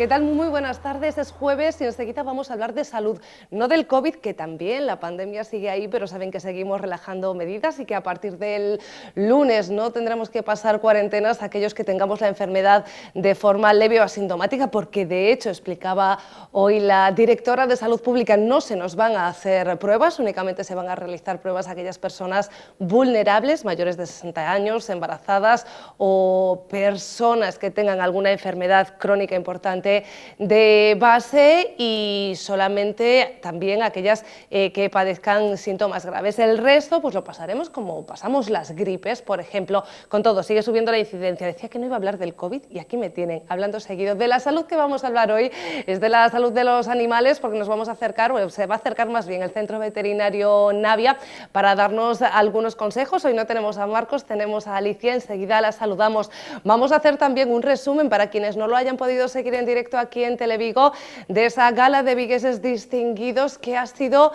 ¿Qué tal? Muy buenas tardes, es jueves y enseguida vamos a hablar de salud, no del COVID, que también la pandemia sigue ahí, pero saben que seguimos relajando medidas y que a partir del lunes no tendremos que pasar cuarentenas aquellos que tengamos la enfermedad de forma leve o asintomática, porque de hecho, explicaba hoy la directora de Salud Pública, no se nos van a hacer pruebas, únicamente se van a realizar pruebas a aquellas personas vulnerables, mayores de 60 años, embarazadas o personas que tengan alguna enfermedad crónica importante de base, y solamente también aquellas que padezcan síntomas graves. El resto pues lo pasaremos como pasamos las gripes, por ejemplo. Con todo, sigue subiendo la incidencia. Decía que no iba a hablar del COVID y aquí me tienen hablando seguido. De la salud que vamos a hablar hoy es de la salud de los animales, porque nos vamos a acercar, o se va a acercar más bien el Centro Veterinario Navia para darnos algunos consejos. Hoy no tenemos a Marcos, tenemos a Alicia, enseguida la saludamos. Vamos a hacer también un resumen para quienes no lo hayan podido seguir en directo aquí en Televigo, de esa gala de vigueses distinguidos que ha sido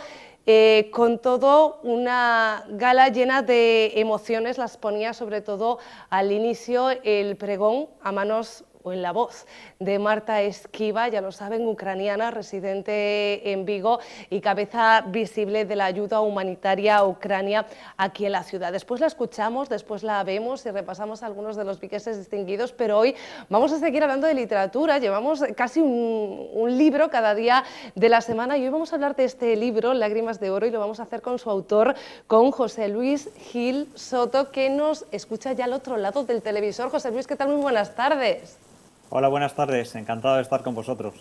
con todo una gala llena de emociones. Las ponía sobre todo al inicio el pregón a manos o en la voz de Marta Esquiva, ya lo saben, ucraniana, residente en Vigo y cabeza visible de la ayuda humanitaria a Ucrania aquí en la ciudad. Después la escuchamos, después la vemos y repasamos algunos de los vigueses distinguidos, pero hoy vamos a seguir hablando de literatura. Llevamos casi un libro cada día de la semana y hoy vamos a hablar de este libro, Lágrimas de Oro, y lo vamos a hacer con su autor, con José Luis Gil Soto, que nos escucha ya al otro lado del televisor. José Luis, ¿qué tal? Muy buenas tardes. Hola, buenas tardes. Encantado de estar con vosotros.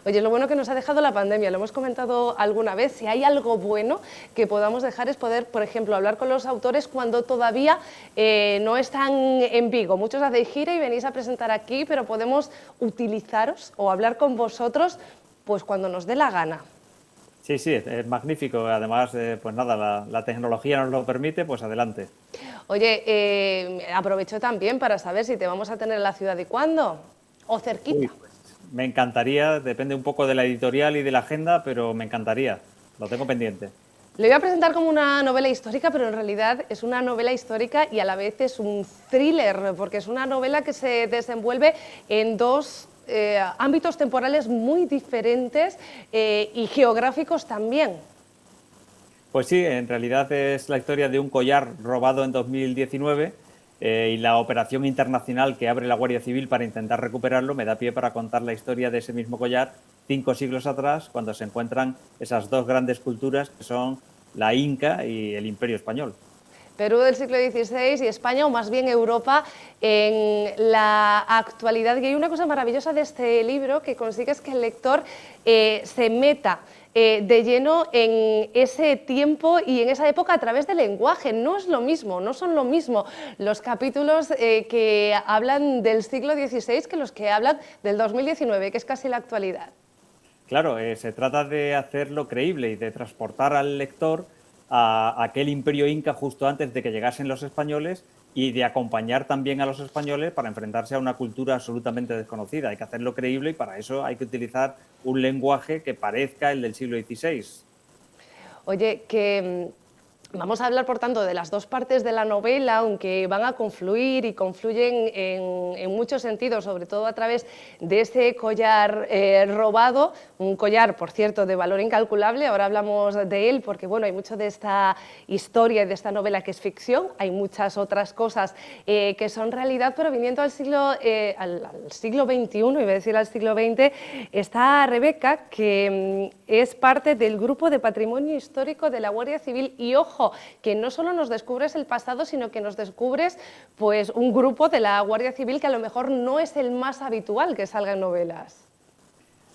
Oye, lo bueno que nos ha dejado la pandemia, lo hemos comentado alguna vez, si hay algo bueno que podamos dejar es poder, por ejemplo, hablar con los autores cuando todavía no están en Vigo. Muchos hacéis gira y venís a presentar aquí, pero podemos utilizaros o hablar con vosotros pues cuando nos dé la gana. Sí, sí, es magnífico. Además, pues nada, la tecnología nos lo permite, pues adelante. Oye, aprovecho también para saber si te vamos a tener en la ciudad y cuándo, o cerquita. Uy, pues, me encantaría, depende un poco de la editorial y de la agenda, pero me encantaría. Lo tengo pendiente. Le voy a presentar como una novela histórica, pero en realidad es una novela histórica y a la vez es un thriller, porque es una novela que se desenvuelve en dos ámbitos temporales muy diferentes y geográficos también. Pues sí, en realidad es la historia de un collar robado en 2019 y la operación internacional que abre la Guardia Civil para intentar recuperarlo me da pie para contar la historia de ese mismo collar 5 siglos atrás, cuando se encuentran esas dos grandes culturas que son la Inca y el Imperio Español. Perú del siglo XVI y España, o más bien Europa, en la actualidad. Y hay una cosa maravillosa de este libro que consigue es que el lector se meta de lleno en ese tiempo y en esa época a través del lenguaje. No es lo mismo, no son lo mismo los capítulos que hablan del siglo XVI que los que hablan del 2019, que es casi la actualidad. Claro, se trata de hacerlo creíble y de transportar al lector a aquel imperio inca justo antes de que llegasen los españoles y de acompañar también a los españoles para enfrentarse a una cultura absolutamente desconocida. Hay que hacerlo creíble y para eso hay que utilizar un lenguaje que parezca el del siglo XVI. Oye, que vamos a hablar, por tanto, de las dos partes de la novela, aunque van a confluir y confluyen en muchos sentidos, sobre todo a través de ese collar robado, un collar, por cierto, de valor incalculable. Ahora hablamos de él porque, bueno, hay mucho de esta historia y de esta novela que es ficción, hay muchas otras cosas que son realidad, pero viniendo al siglo XXI, iba a decir al siglo XX, está Rebeca, que es parte del grupo de patrimonio histórico de la Guardia Civil. Y ojo, que no solo nos descubres el pasado, sino que nos descubres pues un grupo de la Guardia Civil que a lo mejor no es el más habitual que salga en novelas.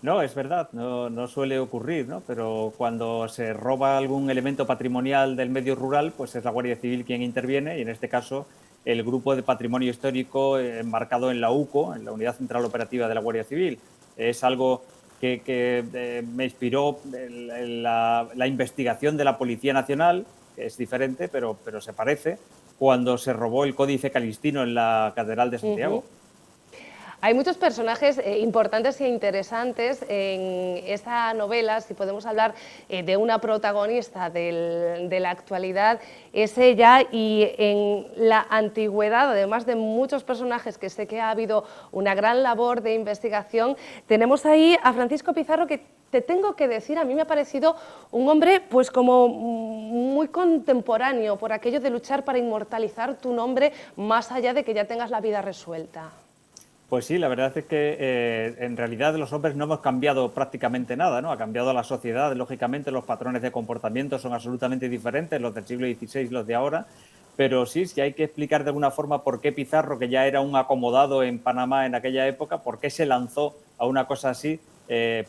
No, es verdad, no suele ocurrir, ¿no? Pero cuando se roba algún elemento patrimonial del medio rural, pues es la Guardia Civil quien interviene y en este caso el grupo de patrimonio histórico enmarcado en la UCO, en la Unidad Central Operativa de la Guardia Civil. Es algo que me inspiró la investigación de la Policía Nacional, que es diferente, pero se parece, cuando se robó el Códice Calistino en la Catedral de Santiago. Hay muchos personajes importantes e interesantes en esta novela. Si podemos hablar de una protagonista de la actualidad, es ella, y en la antigüedad, además de muchos personajes que sé que ha habido una gran labor de investigación, tenemos ahí a Francisco Pizarro, que te tengo que decir, a mí me ha parecido un hombre pues como muy contemporáneo, por aquello de luchar para inmortalizar tu nombre más allá de que ya tengas la vida resuelta. Pues sí, la verdad es que en realidad los hombres no hemos cambiado prácticamente nada, ¿no? Ha cambiado la sociedad, lógicamente los patrones de comportamiento son absolutamente diferentes, los del siglo XVI y los de ahora, pero sí, hay que explicar de alguna forma por qué Pizarro, que ya era un acomodado en Panamá en aquella época, por qué se lanzó a una cosa así,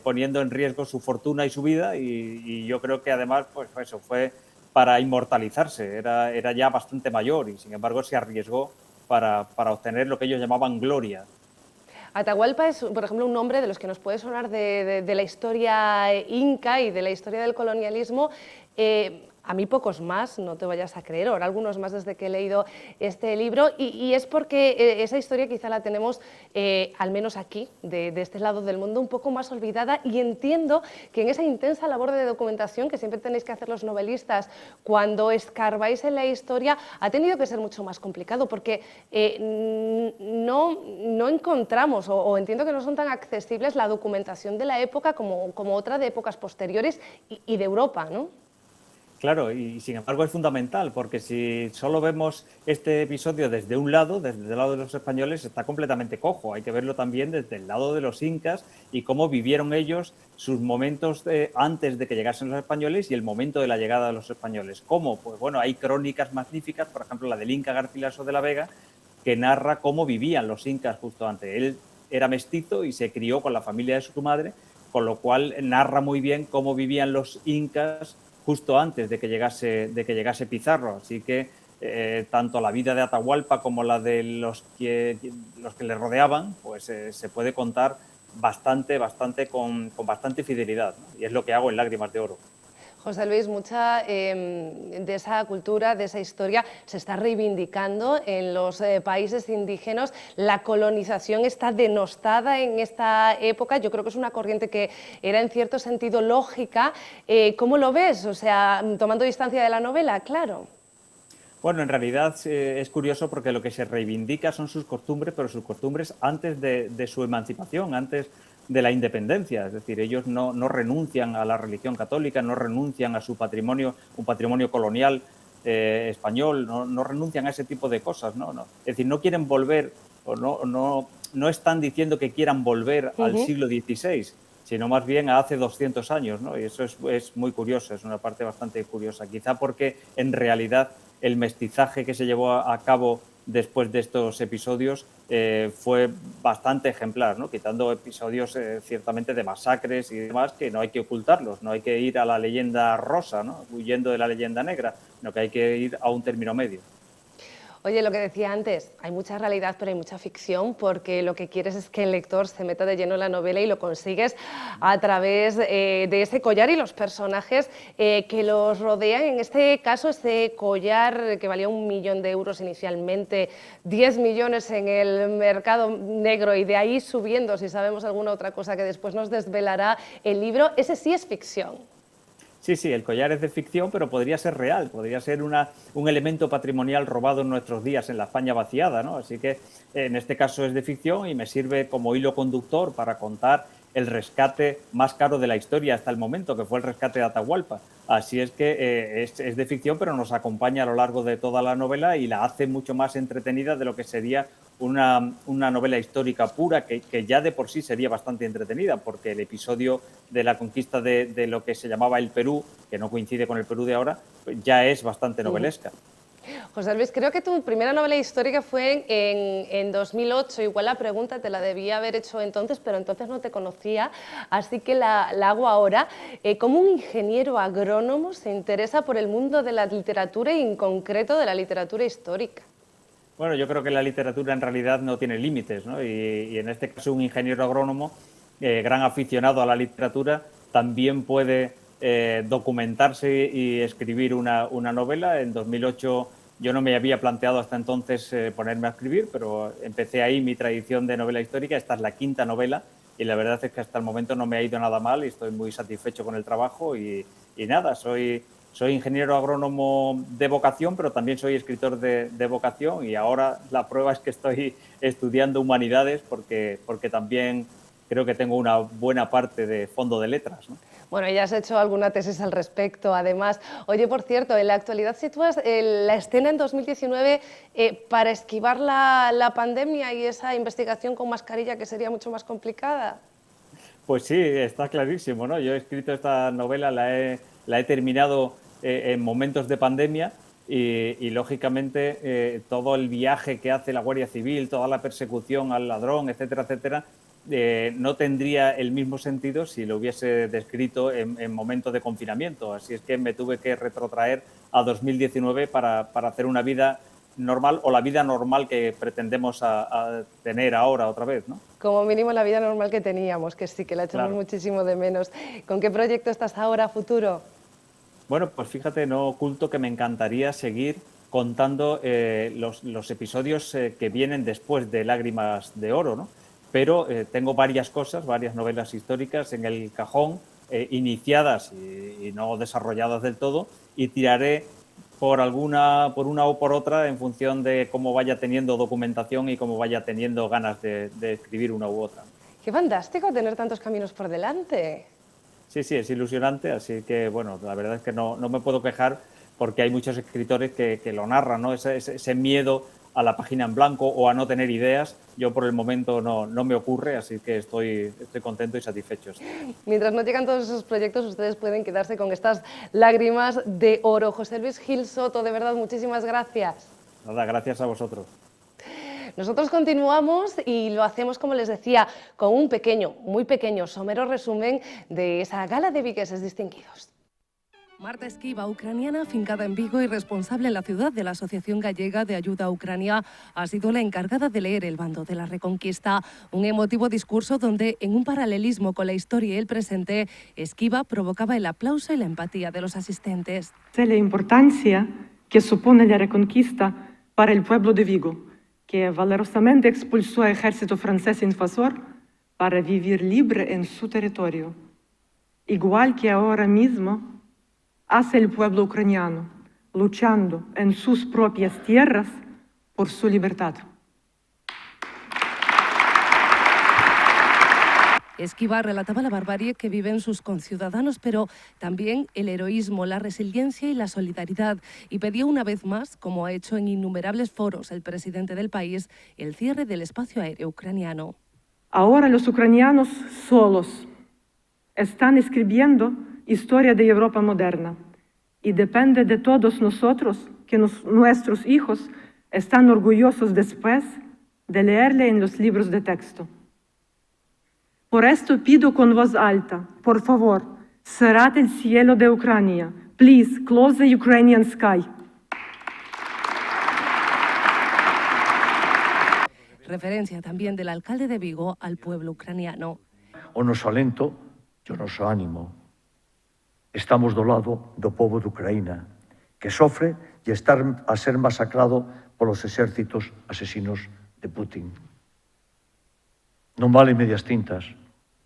poniendo en riesgo su fortuna y su vida, y yo creo que además pues eso fue para inmortalizarse, era ya bastante mayor y sin embargo se arriesgó para obtener lo que ellos llamaban gloria. Atahualpa es, por ejemplo, un nombre de los que nos puede sonar de la historia inca y de la historia del colonialismo. A mí pocos más, no te vayas a creer, ahora algunos más desde que he leído este libro, y es porque esa historia quizá la tenemos, al menos aquí, de este lado del mundo, un poco más olvidada, y entiendo que en esa intensa labor de documentación que siempre tenéis que hacer los novelistas cuando escarbáis en la historia, ha tenido que ser mucho más complicado, porque no encontramos, o entiendo que no son tan accesibles la documentación de la época como otra de épocas posteriores y de Europa, ¿no? Claro, y sin embargo es fundamental, porque si solo vemos este episodio desde un lado, desde el lado de los españoles, está completamente cojo. Hay que verlo también desde el lado de los incas y cómo vivieron ellos sus momentos antes de que llegasen los españoles y el momento de la llegada de los españoles. ¿Cómo? Pues bueno, hay crónicas magníficas, por ejemplo la del Inca Garcilaso de la Vega, que narra cómo vivían los incas justo antes. Él era mestizo y se crió con la familia de su madre, con lo cual narra muy bien cómo vivían los incas justo antes de que llegase Pizarro. Así que tanto la vida de Atahualpa como la de los que le rodeaban, pues se puede contar bastante con bastante fidelidad, ¿no? Y es lo que hago en Lágrimas de Oro. José Luis, mucha de esa cultura, de esa historia, se está reivindicando en los países indígenas. La colonización está denostada en esta época. Yo creo que es una corriente que era en cierto sentido lógica. ¿Cómo lo ves? O sea, tomando distancia de la novela, claro. Bueno, en realidad es curioso porque lo que se reivindica son sus costumbres, pero sus costumbres antes de su emancipación, antes de la independencia. Es decir, ellos no renuncian a la religión católica, no renuncian a su patrimonio, un patrimonio colonial español, no renuncian a ese tipo de cosas. No. Es decir, no quieren volver, o no están diciendo que quieran volver al siglo XVI, sino más bien a hace 200 años, ¿no? Y eso es muy curioso, es una parte bastante curiosa. Quizá porque en realidad el mestizaje que se llevó a cabo después de estos episodios fue bastante ejemplar, ¿no? Quitando episodios ciertamente de masacres y demás, que no hay que ocultarlos, no hay que ir a la leyenda rosa, ¿no? Huyendo de la leyenda negra, sino que hay que ir a un término medio. Oye, lo que decía antes, hay mucha realidad, pero hay mucha ficción, porque lo que quieres es que el lector se meta de lleno en la novela, y lo consigues a través de ese collar y los personajes que los rodean. En este caso, ese collar que valía 1 millón de euros inicialmente, 10 millones en el mercado negro, y de ahí subiendo, si sabemos alguna otra cosa que después nos desvelará el libro, ese sí es ficción. Sí, el collar es de ficción, pero podría ser real, podría ser un elemento patrimonial robado en nuestros días en la España vaciada, ¿no? Así que en este caso es de ficción y me sirve como hilo conductor para contar el rescate más caro de la historia hasta el momento, que fue el rescate de Atahualpa. Así es que es de ficción, pero nos acompaña a lo largo de toda la novela y la hace mucho más entretenida de lo que sería una novela histórica pura, que ya de por sí sería bastante entretenida, porque el episodio de la conquista de lo que se llamaba el Perú, que no coincide con el Perú de ahora, ya es bastante novelesca. José Luis, creo que tu primera novela histórica fue en 2008, igual la pregunta te la debía haber hecho entonces, pero entonces no te conocía, así que la hago ahora. ¿Cómo un ingeniero agrónomo se interesa por el mundo de la literatura y en concreto de la literatura histórica? Bueno, yo creo que la literatura en realidad no tiene límites, ¿no? Y en este caso un ingeniero agrónomo, gran aficionado a la literatura, también puede documentarse y escribir una novela. En 2008 Yo no me había planteado hasta entonces ponerme a escribir, pero empecé ahí mi tradición de novela histórica. Esta es la quinta novela y la verdad es que hasta el momento no me ha ido nada mal y estoy muy satisfecho con el trabajo y nada, soy ingeniero agrónomo de vocación, pero también soy escritor de vocación y ahora la prueba es que estoy estudiando humanidades porque también creo que tengo una buena parte de fondo de letras, ¿no? Bueno, ya has hecho alguna tesis al respecto, además. Oye, por cierto, en la actualidad sitúas la escena en 2019 para esquivar la pandemia y esa investigación con mascarilla que sería mucho más complicada. Pues sí, está clarísimo, ¿no? Yo he escrito esta novela, la he terminado en momentos de pandemia y lógicamente todo el viaje que hace la Guardia Civil, toda la persecución al ladrón, etcétera, etcétera, no tendría el mismo sentido si lo hubiese descrito en momentos de confinamiento. Así es que me tuve que retrotraer a 2019 para hacer una vida normal o la vida normal que pretendemos a tener ahora otra vez, ¿no? Como mínimo la vida normal que teníamos, que sí, que la echamos muchísimo de menos. ¿Con qué proyecto estás ahora, futuro? Bueno, pues fíjate, no oculto que me encantaría seguir contando los episodios que vienen después de Lágrimas de Oro, ¿no? Pero tengo varias cosas, varias novelas históricas en el cajón, iniciadas y no desarrolladas del todo, y tiraré por una o por otra en función de cómo vaya teniendo documentación y cómo vaya teniendo ganas de escribir una u otra. ¡Qué fantástico tener tantos caminos por delante! Sí, sí, es ilusionante, así que bueno, la verdad es que no me puedo quejar porque hay muchos escritores que lo narran, ¿no? Ese miedo a la página en blanco o a no tener ideas, yo por el momento no me ocurre, así que estoy contento y satisfecho. Mientras no llegan todos esos proyectos, ustedes pueden quedarse con estas Lágrimas de Oro. José Luis Gil Soto, de verdad, muchísimas gracias. Nada, gracias a vosotros. Nosotros continuamos y lo hacemos, como les decía, con un pequeño, muy pequeño, somero resumen de esa gala de vigueses distinguidos. Marta Esquiva, ucraniana afincada en Vigo y responsable en la ciudad de la Asociación Gallega de Ayuda a Ucrania, ha sido la encargada de leer el bando de la Reconquista, un emotivo discurso donde, en un paralelismo con la historia y el presente, Esquiva provocaba el aplauso y la empatía de los asistentes. Sé la importancia que supone la Reconquista para el pueblo de Vigo, que valerosamente expulsó al ejército francés invasor para vivir libre en su territorio, igual que ahora mismo hace el pueblo ucraniano, luchando en sus propias tierras por su libertad. Esquiva relataba la barbarie que viven sus conciudadanos, pero también el heroísmo, la resiliencia y la solidaridad, y pedía una vez más, como ha hecho en innumerables foros el presidente del país, el cierre del espacio aéreo ucraniano. Ahora los ucranianos solos están escribiendo historia de Europa moderna y depende de todos nosotros que nuestros hijos están orgullosos después de leerle en los libros de texto. Por esto pido con voz alta, por favor, cerrad el cielo de Ucrania. Please, close the Ukrainian sky. Referencia también del alcalde de Vigo al pueblo ucraniano. O noso alento e o noso ánimo. Estamos do lado do povo de Ucraína, que sofre e está a ser masacrado polos exércitos asesinos de Putin. Non valen medias tintas.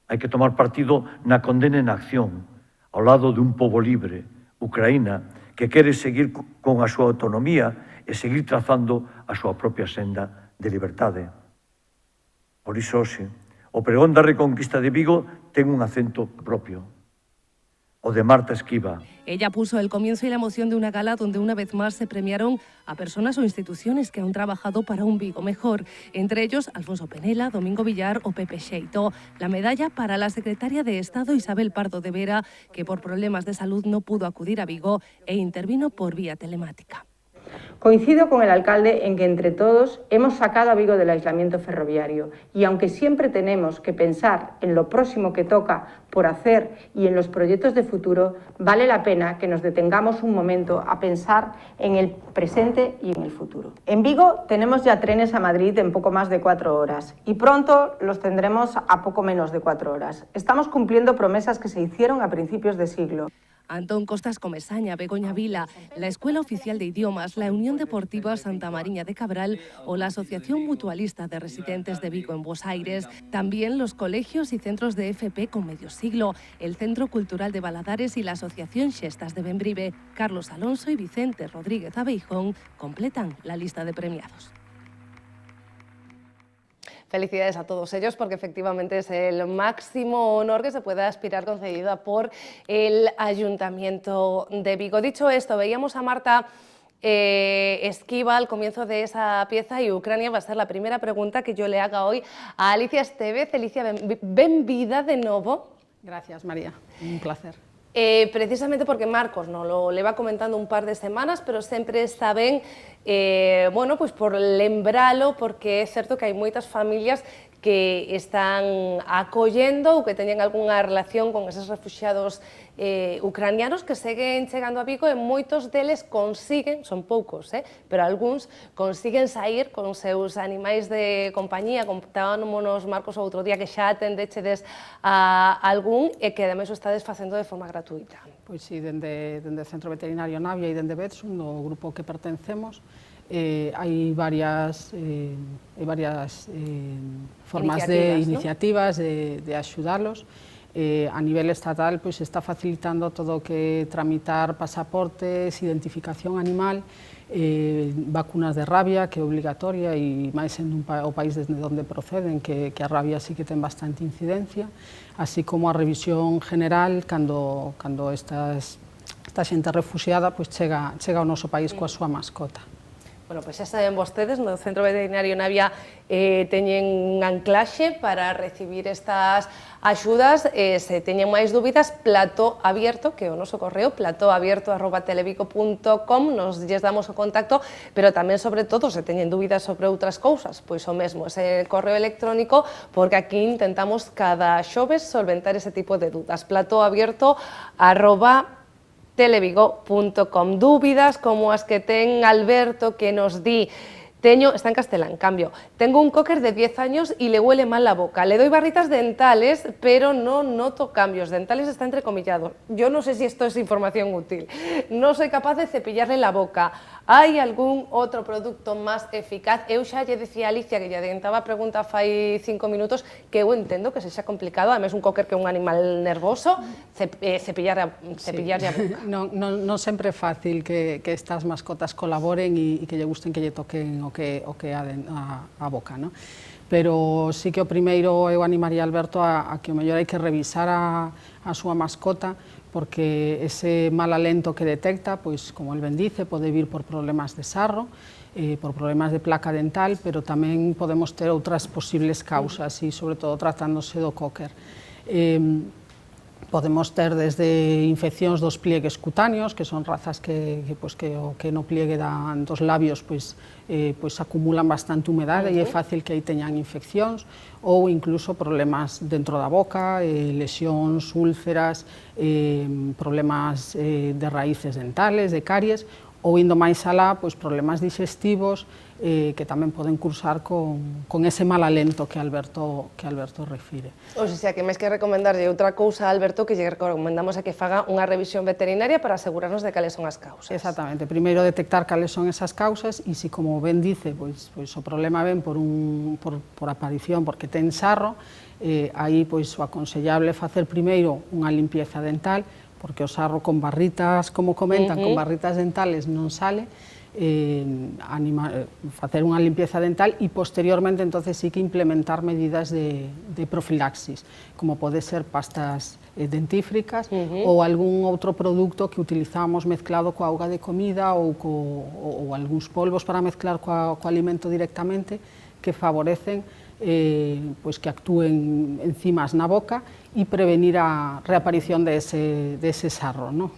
Hai que tomar partido na condena e na acción, ao lado de un povo libre, Ucraína, que quere seguir con a súa autonomía e seguir trazando a súa propia senda de liberdade. Por iso, hoxe, o pregón da Reconquista de Vigo ten un acento propio, o de Marta Esquiva. Ella puso el comienzo y la emoción de una gala donde una vez más se premiaron a personas o instituciones que han trabajado para un Vigo mejor, entre ellos Alfonso Penela, Domingo Villar o Pepe Xeito. La medalla para la secretaria de Estado Isabel Pardo de Vera, que por problemas de salud no pudo acudir a Vigo e intervino por vía telemática. Coincido con el alcalde en que entre todos hemos sacado a Vigo del aislamiento ferroviario y aunque siempre tenemos que pensar en lo próximo que toca por hacer y en los proyectos de futuro, vale la pena que nos detengamos un momento a pensar en el presente y en el futuro. En Vigo tenemos ya trenes a Madrid en poco más de 4 horas y pronto los tendremos a poco menos de 4 horas. Estamos cumpliendo promesas que se hicieron a principios de siglo. Antón Costas Comesaña, Begoña Vila, la Escuela Oficial de Idiomas, la Unión Deportiva Santa Mariña de Cabral o la Asociación Mutualista de Residentes de Vigo en Buenos Aires. También los colegios y centros de FP con medio siglo, el Centro Cultural de Valadares y la Asociación Xestas de Bembrive. Carlos Alonso y Vicente Rodríguez Abeijón completan la lista de premiados. Felicidades a todos ellos porque efectivamente es el máximo honor que se pueda aspirar concedida por el Ayuntamiento de Vigo. Dicho esto, veíamos a Marta Esquiva al comienzo de esa pieza y Ucrania va a ser la primera pregunta que yo le haga hoy a Alicia Estevez. Alicia, benvida de nuevo. Gracias, María, un placer. Precisamente porque Marcos nos lo leva comentando un par de semanas, pero sempre está ben, bueno, pois por lembralo, porque é certo que hai moitas familias que están acollendo ou que teñen algunha relación con eses refuxiados ucranianos que seguen chegando a Vigo e moitos deles consiguen, son poucos, pero algúns consiguen sair con seus animais de compañía. Contábamos Marcos outro día que xa atendechedes a algún e que ademais o estades facendo de forma gratuita. Pois sí, dende o Centro Veterinario Navia e dende Betsum, do grupo que pertencemos, hai varias formas de iniciativas de axudalos. A nivel estatal pois está facilitando todo o que tramitar pasaportes, identificación animal, vacunas de rabia, que é obligatoria e máis en o país desde onde proceden, que a rabia sí que ten bastante incidencia, así como a revisión general cando esta xente refuxiada pois chega ao noso país coa súa mascota. Bueno, pois xa saben vostedes, no Centro Veterinario Navia teñen un anclaxe para recibir estas axudas. Se teñen máis dúbidas, plató abierto, que é o noso correo, platoabierto@televico.com, nos lles damos o contacto, pero tamén, sobre todo, se teñen dúbidas sobre outras cousas, pois o mesmo, ese correo electrónico, porque aquí intentamos cada xoves solventar ese tipo de dudas. platoabierto@televico.com. Dúbidas como as que ten Alberto, que nos di: está en castelán, cambio, tengo un cocker de 10 años y le huele mal la boca, le doy barritas dentales, pero no noto cambios, dentales está entrecomillado, yo no sé si esto es información útil, no soy capaz de cepillarle la boca, ¿hay algún outro produto máis eficaz? Eu xa lle decía a Alicia, que lle adiantaba a pregunta fai 5 minutos, que eu entendo que sexa complicado, además un cocker que é un animal nervoso, cepillarlle a boca. Non sempre é fácil que estas mascotas colaboren e que lle gusten que lle toquen o que a boca, non? Pero sí que o primeiro eu animaría a Alberto a que o mellor hai que revisar a súa mascota, porque ese mal alento que detecta, pois, como el ben dice, pode vir por problemas de sarro, por problemas de placa dental, pero tamén podemos ter outras posibles causas, e sobre todo tratándose do cocker. Podemos ter desde infeccións dos pliegues cutáneos, que son razas que no pliegue dos labios acumulan bastante humedade e é fácil que aí teñan infeccións, ou incluso problemas dentro da boca, lesións, úlceras, problemas de raíces dentales, de caries, ou indo máis alá, problemas digestivos que tamén poden cursar con ese mal alento que Alberto refire. O sea, que máis que recomendarlle outra cousa a Alberto, que lle recomendamos a que faga unha revisión veterinaria para asegurarnos de cales son as causas. Exactamente, primeiro detectar cales son esas causas e se, como ben dice, pois o problema ven por aparición, porque ten sarro, aí o aconsellable é facer primeiro unha limpieza dental, porque o sarro con barritas, como comentan, con barritas dentales non sale, facer unha limpieza dental e posteriormente entonces sí que implementar medidas de profilaxis, como pode ser pastas dentífricas ou algún outro produto que utilizamos mezclado coa auga de comida ou algúns polvos para mezclar co alimento directamente, que favorecen que actúen enzimas na boca e prevenir a reaparición de ese sarro, ¿no?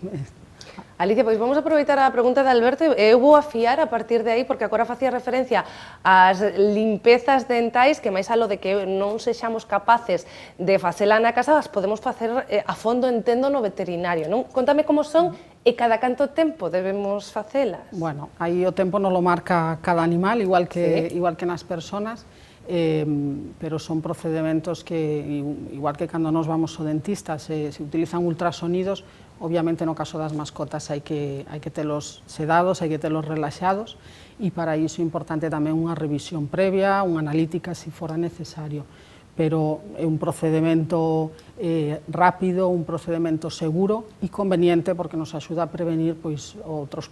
Alicia, pois vamos a aproveitar a pregunta de Alberto. Eu vou afiar a partir de aí, porque agora facía referencia ás limpezas dentais, que máis alo de que non sexamos capaces de facela na casa, as podemos facer a fondo, entendo, no veterinario, non? Contame como son e cada canto tempo debemos facelas. Bueno, aí o tempo non lo marca cada animal, igual que nas personas, pero son procedimentos que, igual que cando nos vamos ao dentista, se utilizan ultrasonidos, obviamente no caso das mascotas hai que telos sedados, hai que telos relaxados, e para iso é importante tamén unha revisión previa, unha analítica se fora necesario, pero é un procedimento rápido, un procedimento seguro e conveniente porque nos axuda a prevenir pois, outros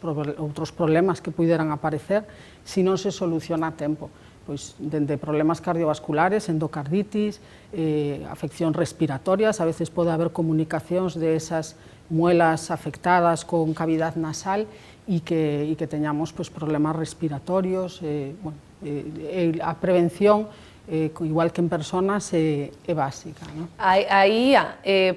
problemas que puderan aparecer se non se soluciona a tempo. Pois, dende problemas cardiovasculares, endocarditis, afeccións respiratorias, a veces pode haber comunicacións de esas muelas afectadas con cavidad nasal e que teñamos pois, problemas respiratorios. A prevención, igual que en personas, é básica, ¿no? Aí,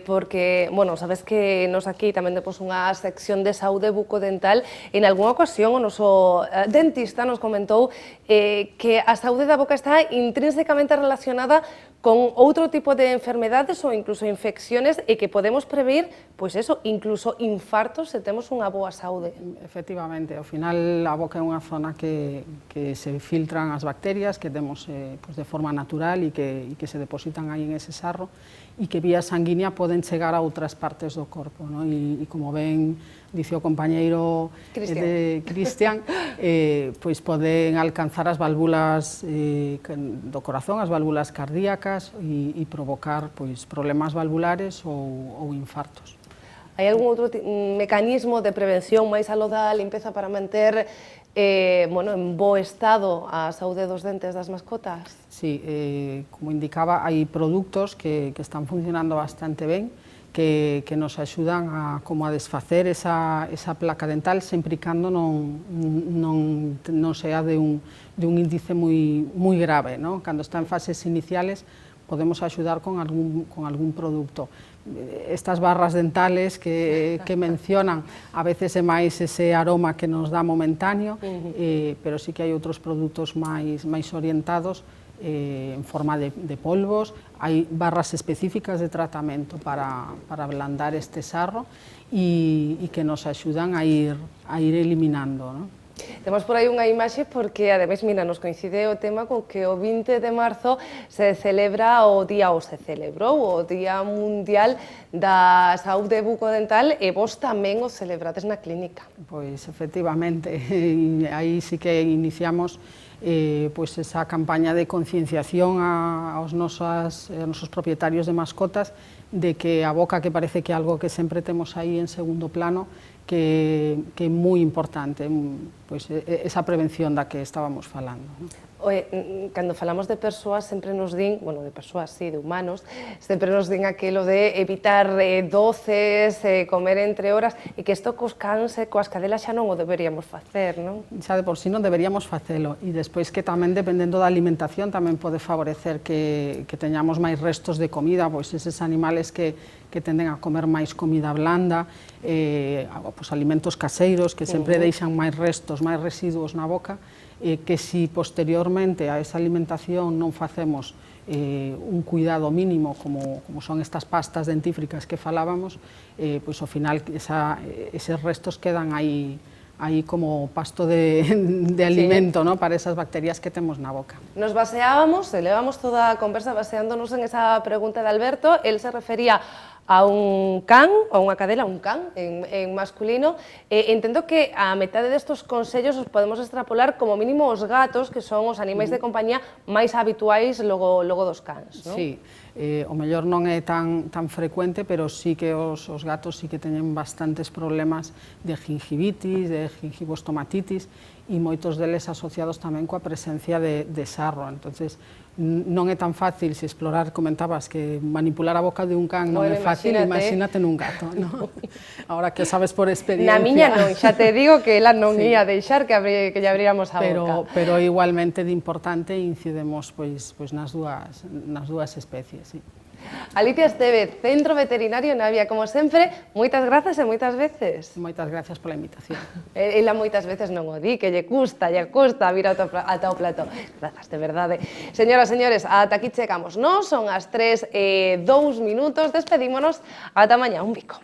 porque, bueno, sabes que nos aquí tamén temos unha sección de saúde bucodental. En algunha ocasión o noso dentista nos comentou que a saúde da boca está intrínsecamente relacionada con outro tipo de enfermedades ou incluso infecciones e que podemos prever, pois eso, incluso infartos se temos unha boa saúde. Efectivamente, ao final a boca é unha zona que se filtran as bacterias que temos pois, de forma natural e que se depositan aí en ese sarro e que vía sanguínea poden chegar a outras partes do corpo, ¿no? E como ben dice o compañeiro Cristian, pois poden alcanzar as válvulas do corazón, as válvulas cardíacas e provocar pois, problemas valvulares ou infartos. Hai algún outro mecanismo de prevención máis aló da limpeza para manter en bo estado a saúde dos dentes das mascotas? Sí, como indicaba, hai produtos que están funcionando bastante ben, que nos axudan a desfacer esa placa dental, sempre e cando non sea de un índice moi grave, ¿no? Cando está en fases iniciales, podemos axudar con algún produto. Estas barras dentales que mencionan, a veces é máis ese aroma que nos dá momentáneo, pero sí que hai outros produtos máis orientados en forma de polvos. Hai barras específicas de tratamento para ablandar este sarro e que nos axudan a ir eliminando, ¿no? Temos por aí unha imaxe porque, ademais, mira, nos coincide o tema con que o 20 de marzo se celebrou o Día Mundial da Saúde Bucodental e vos tamén o celebrades na clínica. Pois, efectivamente, aí sí que iniciamos pois esa campaña de concienciación aos nosos propietarios de mascotas de que a boca, que parece que é algo que sempre temos aí en segundo plano, que é moi importante, pois, esa prevención da que estábamos falando, ¿no? Cando falamos de persoas, sempre nos din, bueno, de persoas, sí, de humanos, sempre nos din aquilo de evitar doces, comer entre horas, e que isto cos cans e coas cadelas xa non o deberíamos facer, non? Xa de por sí non deberíamos facelo, e despois que tamén, dependendo da alimentación, tamén pode favorecer que teñamos máis restos de comida, pois eses animales que tenden a comer máis comida blanda, pois alimentos caseiros, que sempre deixan máis restos, máis residuos na boca, que si posteriormente a esa alimentación non facemos un cuidado mínimo, como son estas pastas dentífricas que falábamos, pois ao final eses restos quedan aí como pasto de alimento, ¿no? Para esas bacterias que temos na boca. Nos baseábamos, elevamos toda a conversa baseándonos en esa pregunta de Alberto. Él se refería a un can, a unha cadela, un can, en masculino. Entendo que a metade destos consellos os podemos extrapolar como mínimo os gatos, que son os animais de compañía máis habituais logo dos cans, non? Sí, o mellor non é tan frecuente, pero sí que os gatos sí que teñen bastantes problemas de gingivitis, de gingivostomatitis, e moitos deles asociados tamén coa presencia de sarro. Entonces, non é tan fácil, se explorar, comentabas, que manipular a boca de un can non é fácil, imagínate nun gato, ¿no? Ahora que sabes por experiencia... Na miña non, xa te digo que ela non ia deixar que lle abríamos a boca. Pero igualmente de importante incidemos pois nas dúas especies, sí. Alicia Estévez, Centro Veterinario Navia, como sempre, moitas grazas e moitas veces. Moitas gracias pola invitación. Ela moitas veces non o di, que lle custa vir ata o plato. Grazas, de verdade. Señoras, señores, ata aquí chegamos, non? Son as 3:02, despedímonos, ata mañá, un bico.